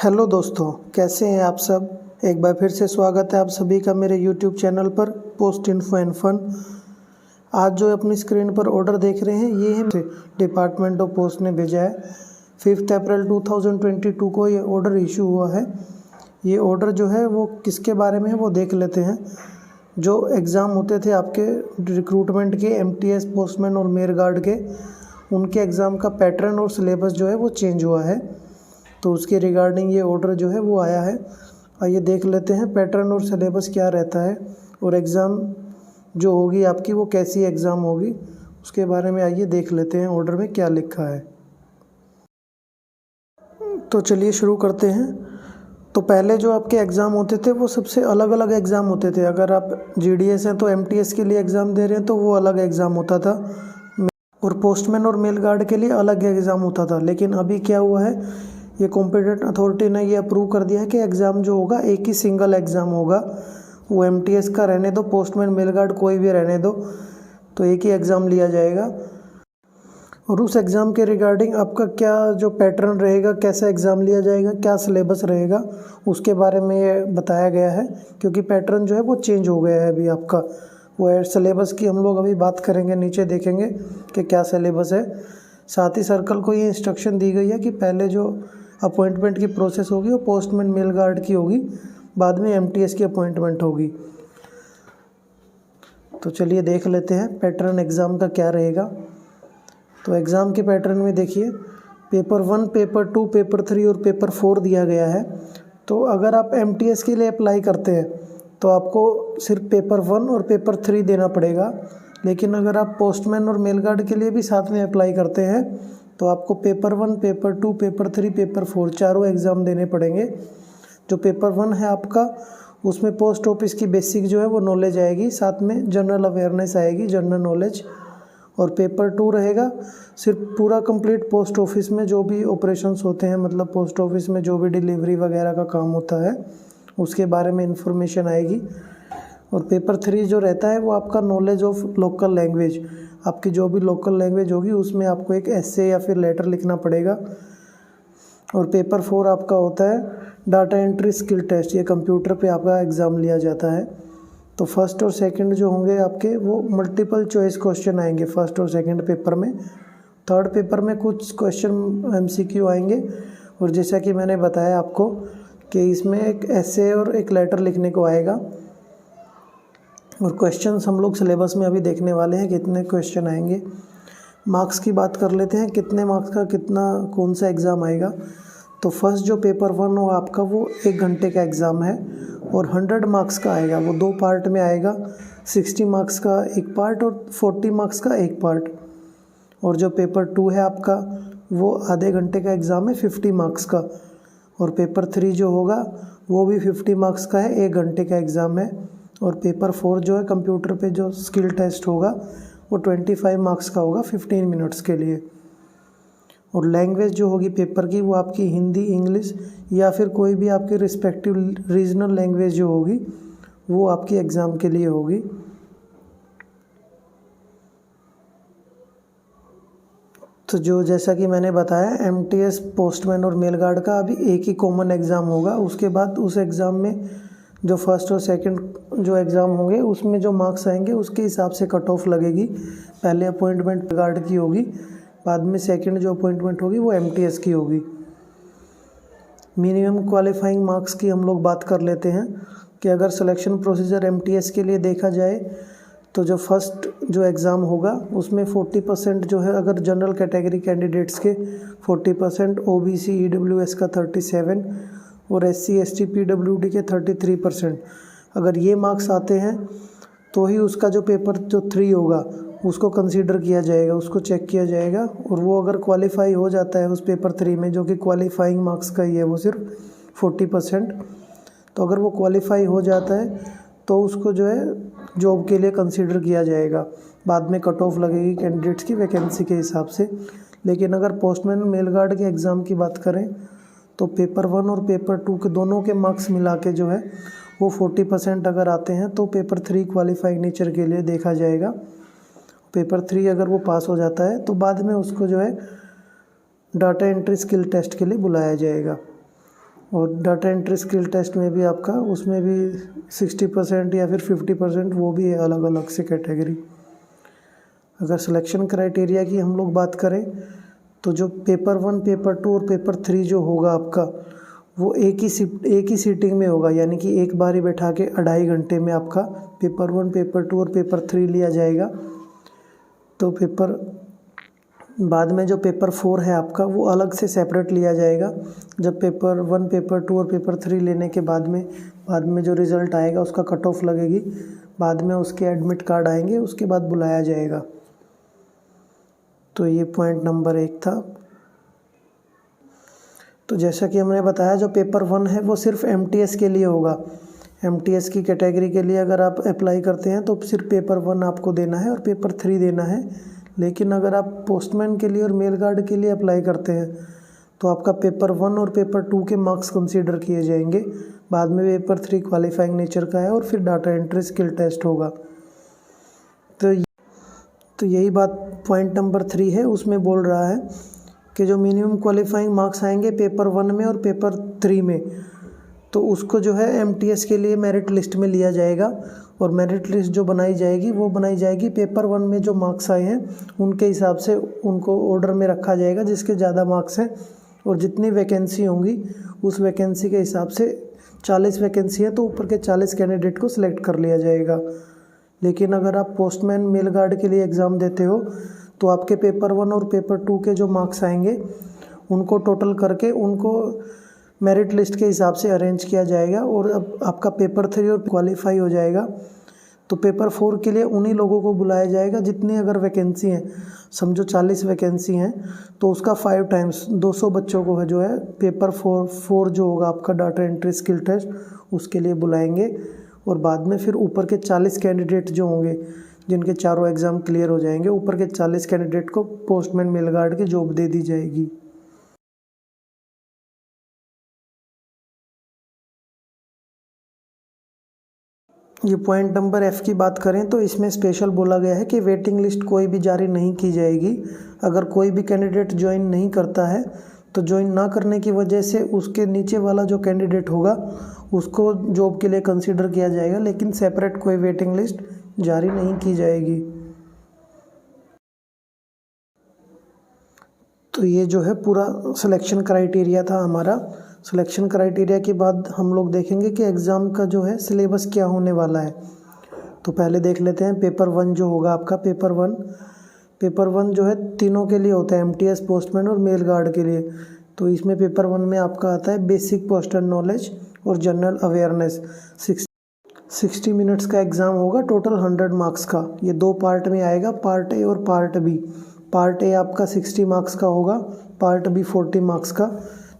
Hello दोस्तों, कैसे हैं आप सब। एक बार फिर से स्वागत है आप सभी का मेरे यूट्यूब चैनल पर पोस्ट इन्फो एंड फन। आज जो अपनी स्क्रीन पर ऑर्डर देख रहे हैं ये है डिपार्टमेंट ऑफ पोस्ट ने भेजा है। 5 अप्रैल 2022 को ये ऑर्डर इशू हुआ है। ये ऑर्डर जो है वो किसके बारे में है वो देख लेते हैं। जो एग्ज़ाम होते थे आपके रिक्रूटमेंट के, MTS पोस्टमैन और मेल गार्ड के, उनके एग्ज़ाम का पैटर्न और सिलेबस जो है वो चेंज हुआ है। तो उसके रिगार्डिंग ये ऑर्डर जो है वो आया है। आइए देख लेते हैं पैटर्न और सिलेबस क्या रहता है और एग्ज़ाम जो होगी आपकी वो कैसी एग्ज़ाम होगी उसके बारे में आइए देख लेते हैं ऑर्डर में क्या लिखा है। तो चलिए शुरू करते हैं। तो पहले जो आपके एग्ज़ाम होते थे वो सबसे अलग अलग एग्ज़ाम होते थे। अगर आप GDS हैं तो MTS के लिए एग्ज़ाम दे रहे हैं तो वो अलग एग्ज़ाम होता था, और पोस्टमैन और मेल गार्ड के लिए अलग एग्ज़ाम होता था। लेकिन अभी क्या हुआ है, ये कॉम्पिटेंट अथॉरिटी ने ये अप्रूव कर दिया है कि एग्ज़ाम जो होगा एक ही सिंगल एग्ज़ाम होगा। वो MTS का रहने दो, पोस्टमैन मेल गार्ड कोई भी रहने दो, तो एक ही एग्ज़ाम लिया जाएगा। और उस एग्ज़ाम के रिगार्डिंग आपका क्या जो पैटर्न रहेगा, कैसा एग्ज़ाम लिया जाएगा, क्या सिलेबस रहेगा, उसके बारे में ये बताया गया है। क्योंकि पैटर्न जो है वो चेंज हो गया है अभी आपका। वो सिलेबस की हम लोग अभी बात करेंगे, नीचे देखेंगे कि क्या सिलेबस है। साथ ही सर्कल को ये इंस्ट्रक्शन दी गई है कि पहले जो अपॉइंटमेंट की प्रोसेस होगी वो पोस्टमैन मेल गार्ड की होगी, बाद में MTS की अपॉइंटमेंट होगी। तो चलिए देख लेते हैं पैटर्न एग्ज़ाम का क्या रहेगा। तो एग्ज़ाम के पैटर्न में देखिए, पेपर 1, पेपर 2, पेपर 3 और पेपर 4 दिया गया है। तो अगर आप MTS के लिए अप्लाई करते हैं तो आपको सिर्फ पेपर 1 और पेपर 3 देना पड़ेगा। लेकिन अगर आप पोस्टमैन और मेल गार्ड के लिए भी साथ में अप्लाई करते हैं तो आपको पेपर 1, पेपर 2, पेपर 3, पेपर 4 चारों एग्ज़ाम देने पड़ेंगे। जो पेपर 1 है आपका, उसमें पोस्ट ऑफिस की बेसिक जो है वो नॉलेज आएगी, साथ में जनरल अवेयरनेस आएगी, जनरल नॉलेज। और पेपर 2 रहेगा सिर्फ पूरा कंप्लीट पोस्ट ऑफिस में जो भी ऑपरेशंस होते हैं, मतलब पोस्ट ऑफिस में जो भी डिलीवरी वगैरह का काम होता है उसके बारे में इंफॉर्मेशन आएगी। और पेपर 3 जो रहता है वो आपका नॉलेज ऑफ लोकल लैंग्वेज, आपकी जो भी लोकल लैंग्वेज होगी उसमें आपको एक एसे या फिर लेटर लिखना पड़ेगा। और पेपर 4 आपका होता है डाटा एंट्री स्किल टेस्ट, ये कंप्यूटर पे आपका एग्ज़ाम लिया जाता है। तो फर्स्ट और सेकंड जो होंगे आपके वो मल्टीपल चॉइस क्वेश्चन आएंगे फर्स्ट और सेकंड पेपर में। थर्ड पेपर में कुछ क्वेश्चन MCQ आएंगे। और जैसा कि मैंने बताया आपको कि इसमें एक एसे और एक लेटर लिखने को आएगा। और क्वेश्चंस हम लोग सिलेबस में अभी देखने वाले हैं कितने क्वेश्चन आएंगे। मार्क्स की बात कर लेते हैं, कितने मार्क्स का कितना कौन सा एग्ज़ाम आएगा। तो फर्स्ट जो पेपर 1 हो आपका वो 1 घंटे का एग्ज़ाम है और 100 मार्क्स का आएगा। वो 2 पार्ट में आएगा, 60 मार्क्स का एक पार्ट और 40 मार्क्स का एक पार्ट। और जो पेपर 2 है आपका वो आधे घंटे का एग्ज़ाम है, 50 मार्क्स का। और पेपर 3 जो होगा वो भी 50 मार्क्स का है, 1 घंटे का एग्ज़ाम है। और पेपर 4 जो है कंप्यूटर पे जो स्किल टेस्ट होगा वो 25 मार्क्स का होगा, 15 मिनट्स के लिए। और लैंग्वेज जो होगी पेपर की वो आपकी हिंदी, इंग्लिश या फिर कोई भी आपकी रिस्पेक्टिव रीजनल लैंग्वेज जो होगी वो आपकी एग्ज़ाम के लिए होगी। तो जो जैसा कि मैंने बताया MTS पोस्टमैन और मेल गार्ड का अभी एक ही कॉमन एग्ज़ाम होगा। उसके बाद उस एग्ज़ाम में जो फर्स्ट और सेकंड जो एग्ज़ाम होंगे उसमें जो मार्क्स आएंगे उसके हिसाब से कट ऑफ लगेगी। पहले अपॉइंटमेंट गार्ड की होगी, बाद में सेकंड जो अपॉइंटमेंट होगी वो MTS की होगी। मिनिमम क्वालिफाइंग मार्क्स की हम लोग बात कर लेते हैं कि अगर सिलेक्शन प्रोसीजर MTS के लिए देखा जाए तो जो फर्स्ट जो एग्ज़ाम होगा उसमें 40% जो है अगर जनरल कैटेगरी कैंडिडेट्स के 40%, OBC EWS का 37 और SC ST PWD के 33%। अगर ये मार्क्स आते हैं तो ही उसका जो पेपर जो 3 होगा उसको कंसीडर किया जाएगा, उसको चेक किया जाएगा। और वो अगर क्वालिफाई हो जाता है उस पेपर 3 में, जो कि क्वालिफाइंग मार्क्स का ही है वो सिर्फ 40%, तो अगर वो क्वालिफाई हो जाता है तो उसको जो है जॉब के लिए कंसीडर किया जाएगा। बाद में कट ऑफ लगेगी कैंडिडेट्स की वैकेंसी के हिसाब से। लेकिन अगर पोस्टमैन मेल गार्ड के एग्ज़ाम की बात करें तो पेपर 1 और पेपर 2 के दोनों के मार्क्स मिला के जो है वो 40% अगर आते हैं तो पेपर 3 क्वालिफाइंग नेचर के लिए देखा जाएगा। पेपर 3 अगर वो पास हो जाता है तो बाद में उसको जो है डाटा एंट्री स्किल टेस्ट के लिए बुलाया जाएगा। और डाटा एंट्री स्किल टेस्ट में भी आपका उसमें भी 60% या फिर 50% वो भी है अलग अलग से कैटेगरी। अगर सिलेक्शन क्राइटेरिया की हम लोग बात करें तो जो पेपर 1, पेपर 2 और पेपर 3 जो होगा आपका वो एक ही सीटिंग में होगा, यानी कि एक बारी बैठा के 2.5 घंटे में आपका पेपर 1, पेपर 2 और पेपर 3 लिया जाएगा। तो बाद में जो पेपर 4 है आपका वो अलग से सेपरेट लिया जाएगा। जब पेपर 1, पेपर 2 और पेपर 3 लेने के बाद में जो रिज़ल्ट आएगा उसका कट ऑफ लगेगी, बाद में उसके एडमिट कार्ड आएंगे, उसके बाद बुलाया जाएगा। तो ये पॉइंट नंबर 1 था। तो जैसा कि हमने बताया जो पेपर 1 है वो सिर्फ MTS के लिए होगा। MTS की कैटेगरी के लिए अगर आप अप्लाई करते हैं तो सिर्फ पेपर 1 आपको देना है और पेपर 3 देना है। लेकिन अगर आप पोस्टमैन के लिए और मेल गार्ड के लिए अप्लाई करते हैं तो आपका पेपर 1 और पेपर 2 के मार्क्स कंसीडर किए जाएंगे। बाद में पेपर 3 क्वालिफाइंग नेचर का है और फिर डाटा एंट्री स्किल टेस्ट होगा। तो यही बात पॉइंट नंबर 3 है, उसमें बोल रहा है कि जो मिनिमम क्वालिफाइंग मार्क्स आएंगे पेपर 1 में और पेपर 3 में, तो उसको जो है MTS के लिए मेरिट लिस्ट में लिया जाएगा। और मेरिट लिस्ट जो बनाई जाएगी पेपर 1 में जो मार्क्स आए हैं उनके हिसाब से उनको ऑर्डर में रखा जाएगा, जिसके ज़्यादा मार्क्स हैं। और जितनी वैकेंसी होंगी उस वैकेंसी के हिसाब से 40 वैकेंसी है तो ऊपर के 40 कैंडिडेट को सिलेक्ट कर लिया जाएगा। लेकिन अगर आप पोस्टमैन मेल गार्ड के लिए एग्ज़ाम देते हो तो आपके पेपर 1 और पेपर 2 के जो मार्क्स आएंगे उनको टोटल करके उनको मेरिट लिस्ट के हिसाब से अरेंज किया जाएगा। और अब आपका पेपर 3 और क्वालिफाई हो जाएगा तो पेपर 4 के लिए उन्हीं लोगों को बुलाया जाएगा जितनी अगर वैकेंसी हैं, समझो 40 वैकेंसी हैं तो उसका 5 टाइम्स 200 बच्चों को जो है पेपर 4 जो होगा आपका डाटा एंट्री स्किल टेस्ट उसके लिए बुलाएंगे। और बाद में फिर ऊपर के 40 कैंडिडेट जो होंगे जिनके चारों एग्ज़ाम क्लियर हो जाएंगे, ऊपर के 40 कैंडिडेट को पोस्टमैन मेल गार्ड की जॉब दे दी जाएगी। ये पॉइंट नंबर F की बात करें तो इसमें स्पेशल बोला गया है कि वेटिंग लिस्ट कोई भी जारी नहीं की जाएगी। अगर कोई भी कैंडिडेट ज्वाइन नहीं करता है तो ज्वाइन ना करने की वजह से उसके नीचे वाला जो कैंडिडेट होगा उसको जॉब के लिए कंसीडर किया जाएगा, लेकिन सेपरेट कोई वेटिंग लिस्ट जारी नहीं की जाएगी। तो ये जो है पूरा सिलेक्शन क्राइटेरिया था हमारा। सिलेक्शन क्राइटेरिया के बाद हम लोग देखेंगे कि एग्ज़ाम का जो है सिलेबस क्या होने वाला है। तो पहले देख लेते हैं पेपर 1 जो होगा आपका। पेपर 1 जो है तीनों के लिए होता है, MTS, पोस्टमैन और मेल गार्ड के लिए। तो इसमें पेपर 1 में आपका आता है बेसिक पोस्टल नॉलेज और जनरल अवेयरनेस। 60 मिनट्स का एग्ज़ाम होगा, टोटल 100 मार्क्स का। ये 2 पार्ट में आएगा, पार्ट ए और पार्ट बी। पार्ट ए आपका 60 मार्क्स का होगा, पार्ट बी 40 मार्क्स का।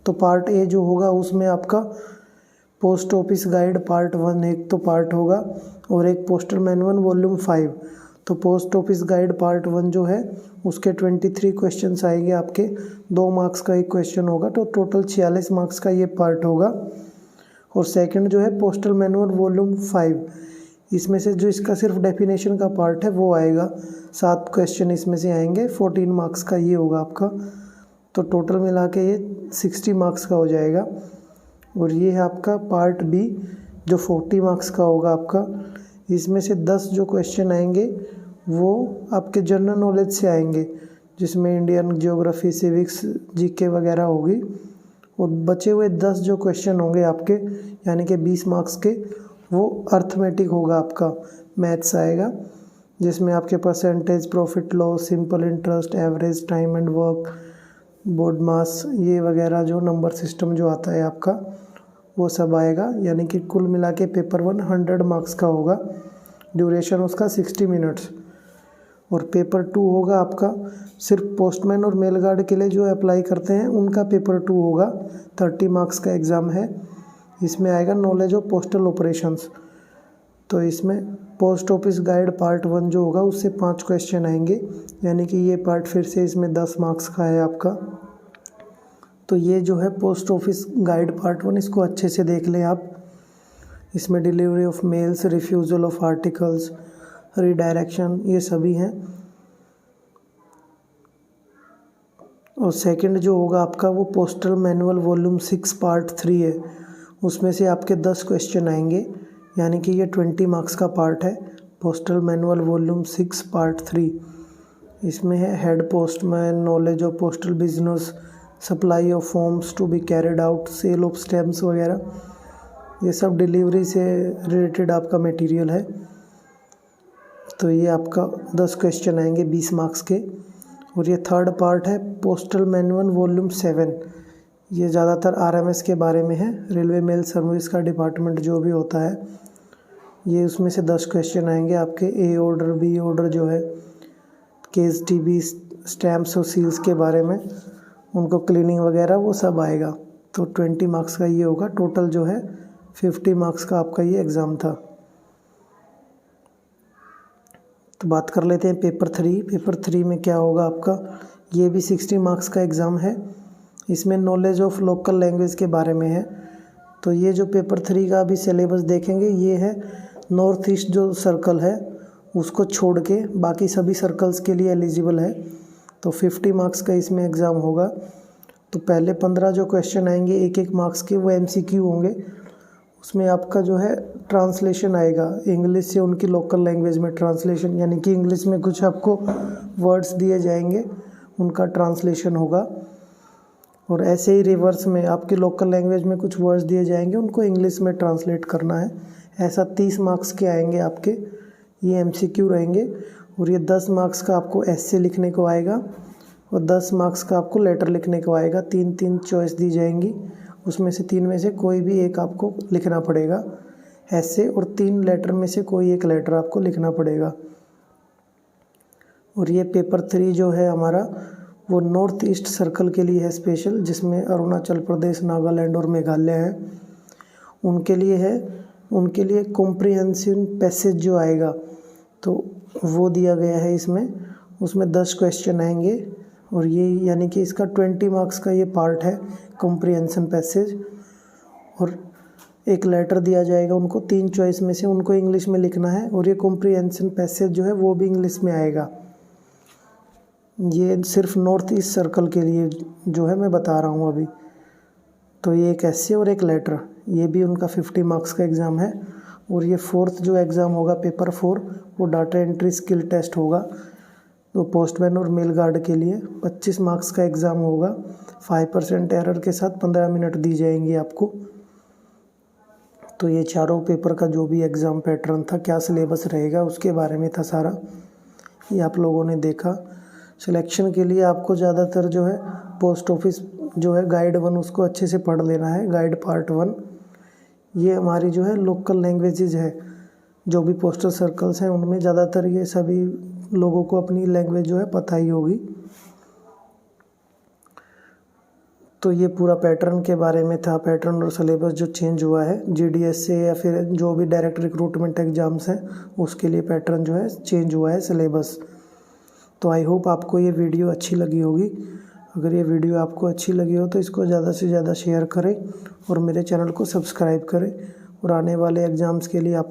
तो पार्ट ए जो होगा उसमें आपका पोस्ट ऑफिस गाइड पार्ट 1 एक तो पार्ट होगा और एक पोस्टल मैनुअल वॉल्यूम 5। तो पोस्ट ऑफिस गाइड पार्ट 1 जो है उसके 23 क्वेश्चंस आएंगे आपके, 2 मार्क्स का एक क्वेश्चन होगा, तो टोटल 46 मार्क्स का ये पार्ट होगा। और सेकंड जो है पोस्टल मैनुअल वॉल्यूम 5, इसमें से जो इसका सिर्फ डेफिनेशन का पार्ट है वो आएगा, 7 क्वेश्चन इसमें से आएंगे, 14 मार्क्स का ये होगा आपका। तो टोटल मिला के ये 60 मार्क्स का हो जाएगा। और ये है आपका पार्ट बी जो 40 मार्क्स का होगा आपका। इसमें से 10 जो क्वेश्चन आएंगे वो आपके जनरल नॉलेज से आएंगे, जिसमें इंडियन ज्योग्राफी, सिविक्स, जीके वगैरह होगी। और बचे हुए 10 जो क्वेश्चन होंगे आपके, यानी कि 20 मार्क्स के, वो अर्थमेटिक होगा आपका, मैथ्स आएगा, जिसमें आपके percentage, profit loss, simple interest, average, time and work, board mass, ये वगैरह जो नंबर सिस्टम जो आता है आपका वो सब आएगा। यानी कि कुल मिला के पेपर 1 100 मार्क्स का होगा, ड्यूरेशन उसका 60 मिनट्स। और पेपर 2 होगा आपका सिर्फ पोस्टमैन और मेल गार्ड के लिए जो अप्लाई करते हैं उनका पेपर 2 होगा, 30 मार्क्स का एग्ज़ाम है। इसमें आएगा नॉलेज ऑफ पोस्टल ऑपरेशंस। तो इसमें पोस्ट ऑफिस गाइड पार्ट 1 जो होगा उससे 5 क्वेश्चन आएंगे, यानी कि ये पार्ट फिर से इसमें 10 मार्क्स का है आपका। तो ये जो है पोस्ट ऑफिस गाइड पार्ट 1, इसको अच्छे से देख लें आप। इसमें delivery of males, refusal of articles, redirection, ये सभी हैं। और सेकंड जो होगा आपका वो पोस्टल मैनुअल वॉल्यूम 6 पार्ट 3 है, उसमें से आपके 10 क्वेश्चन आएंगे, यानी कि ये 20 मार्क्स का पार्ट है। पोस्टल मैनुअल वॉल्यूम 6 पार्ट 3, इसमें है head postman, knowledge of postal business, supply of forms to be carried out, sale of stamps वगैरह, ये सब डिलीवरी से रिलेटेड आपका मटेरियल है। तो ये आपका 10 क्वेश्चन आएंगे 20 मार्क्स के। और ये थर्ड पार्ट है पोस्टल मैनुअल वॉल्यूम 7, ये ज़्यादातर आरएमएस के बारे में है, रेलवे मेल सर्विस का डिपार्टमेंट जो भी होता है, ये उसमें से 10 क्वेश्चन आएंगे आपके। ए ऑर्डर, बी ऑर्डर जो है, केस टीबी, स्टैम्प्स और सील्स के बारे में, उनको क्लीनिंग वगैरह वो सब आएगा। तो 20 मार्क्स का ये होगा। टोटल जो है 50 मार्क्स का आपका ये एग्ज़ाम था। तो बात कर लेते हैं पेपर 3। पेपर 3 में क्या होगा आपका, ये भी 60 मार्क्स का एग्ज़ाम है। इसमें नॉलेज ऑफ लोकल लैंग्वेज के बारे में है। तो ये जो पेपर 3 का अभी सिलेबस देखेंगे, ये है नॉर्थ ईस्ट जो सर्कल है उसको छोड़ के बाकी सभी सर्कल्स के लिए एलिजिबल है। तो 50 मार्क्स का इसमें एग्ज़ाम होगा। तो पहले 15 जो क्वेश्चन आएंगे 1-1 मार्क्स के, वो MCQ होंगे। उसमें आपका जो है ट्रांसलेशन आएगा, इंग्लिश से उनकी लोकल लैंग्वेज में ट्रांसलेशन, यानी कि इंग्लिश में कुछ आपको वर्ड्स दिए जाएंगे, उनका ट्रांसलेशन होगा। और ऐसे ही रिवर्स में आपकी लोकल लैंग्वेज में कुछ वर्ड्स दिए जाएंगे, उनको इंग्लिश में ट्रांसलेट करना है। ऐसा 30 मार्क्स के आएंगे आपके, ये MCQ रहेंगे। और ये 10 मार्क्स का आपको ऐसे लिखने को आएगा और 10 मार्क्स का आपको लेटर लिखने को आएगा। 3-3 चॉइस दी जाएंगी, उसमें से 3 में से कोई भी एक आपको लिखना पड़ेगा ऐसे, और 3 लेटर में से कोई एक लेटर आपको लिखना पड़ेगा। और ये पेपर 3 जो है हमारा वो नॉर्थ ईस्ट सर्कल के लिए है स्पेशल, जिसमें अरुणाचल प्रदेश, नागालैंड और मेघालय है, उनके लिए है। उनके लिए कॉम्प्रिहेंसिव पैसेज जो आएगा तो वो दिया गया है इसमें, उसमें 10 क्वेश्चन आएंगे। और ये यानी कि इसका 20 मार्क्स का ये पार्ट है कॉम्प्रिहेंशन पैसेज। और एक लेटर दिया जाएगा उनको, 3 चॉइस में से उनको इंग्लिश में लिखना है। और ये कॉम्प्रिहेंशन पैसेज जो है वो भी इंग्लिश में आएगा। ये सिर्फ नॉर्थ ईस्ट सर्कल के लिए जो है मैं बता रहा हूँ अभी। तो ये एक ऐसे और एक लेटर, ये भी उनका 50 मार्क्स का एग्ज़ाम है। और ये 4th जो एग्ज़ाम होगा पेपर 4, वो डाटा एंट्री स्किल टेस्ट होगा। तो पोस्टमैन और मेल गार्ड के लिए 25 मार्क्स का एग्ज़ाम होगा। 5% एरर के साथ 15 मिनट दी जाएंगी आपको। तो ये चारों पेपर का जो भी एग्ज़ाम पैटर्न था, क्या सिलेबस रहेगा, उसके बारे में था सारा, ये आप लोगों ने देखा। सिलेक्शन के लिए आपको ज़्यादातर जो है पोस्ट ऑफिस जो है गाइड 1 उसको अच्छे से पढ़ लेना है, गाइड पार्ट 1। ये हमारी जो है लोकल लैंग्वेजेज है, जो भी पोस्टल सर्कल्स हैं उनमें ज़्यादातर ये सभी लोगों को अपनी लैंग्वेज जो है पता ही होगी। तो ये पूरा पैटर्न के बारे में था, पैटर्न और सिलेबस जो चेंज हुआ है GDS से, या फिर जो भी डायरेक्ट रिक्रूटमेंट एग्ज़ाम्स हैं उसके लिए पैटर्न जो है चेंज हुआ है सिलेबस। तो आई होप आपको ये वीडियो अच्छी लगी होगी। अगर ये वीडियो आपको अच्छी लगी हो तो इसको ज़्यादा से ज़्यादा शेयर करें और मेरे चैनल को सब्सक्राइब करें। और आने वाले एग्ज़ाम्स के लिए आप